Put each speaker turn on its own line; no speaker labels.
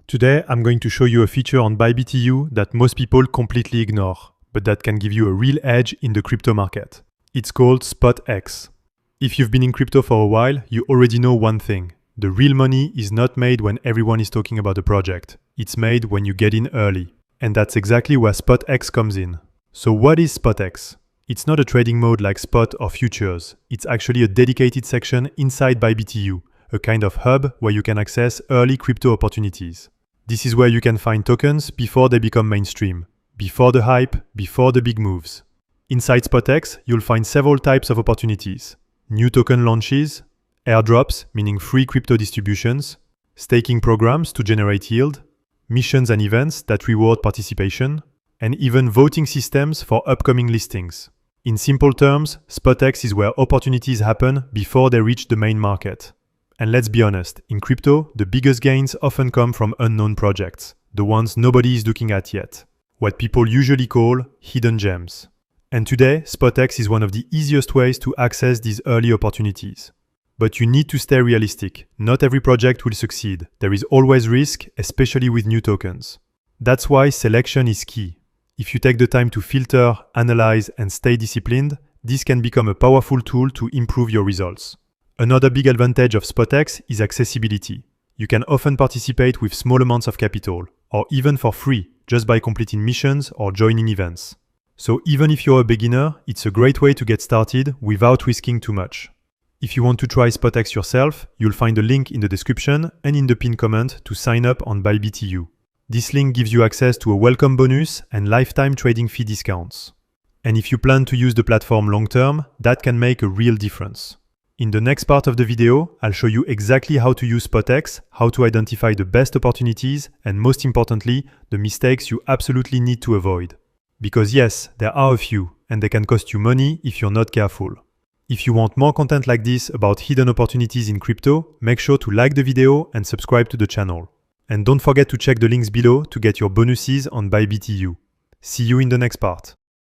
Today, I'm going to show you a feature on Bybit EU that most people completely ignore, but that can give you a real edge in the crypto market. It's called SpotX. If you've been in crypto for a while, you already know one thing. The real money is not made when everyone is talking about a project. It's made when you get in early. And that's exactly where SpotX comes in. So what is SpotX? It's not a trading mode like spot or futures. It's actually a dedicated section inside Bybit EU, a kind of hub where you can access early crypto opportunities. This is where you can find tokens before they become mainstream, before the hype, before the big moves. Inside SpotX, you'll find several types of opportunities. New token launches, airdrops, meaning free crypto distributions, staking programs to generate yield, missions and events that reward participation, and even voting systems for upcoming listings. In simple terms, SpotX is where opportunities happen before they reach the main market. And let's be honest, in crypto, the biggest gains often come from unknown projects, the ones nobody is looking at yet, what people usually call hidden gems. And today, SpotX is one of the easiest ways to access these early opportunities. But you need to stay realistic. Not every project will succeed. There is always risk, especially with new tokens. That's why selection is key. If you take the time to filter, analyze, and stay disciplined, this can become a powerful tool to improve your results. Another big advantage of SpotX is accessibility. You can often participate with small amounts of capital, or even for free, just by completing missions or joining events. So even if you're a beginner, it's a great way to get started without risking too much. If you want to try SpotX yourself, you'll find a link in the description and in the pinned comment to sign up on Bybit EU. This link gives you access to a welcome bonus and lifetime trading fee discounts. And if you plan to use the platform long term, that can make a real difference. In the next part of the video, I'll show you exactly how to use SpotX, how to identify the best opportunities, and most importantly, the mistakes you absolutely need to avoid. Because yes, there are a few, and they can cost you money if you're not careful. If you want more content like this about hidden opportunities in crypto, make sure to like the video and subscribe to the channel. And don't forget to check the links below to get your bonuses on Bybit EU. See you in the next part.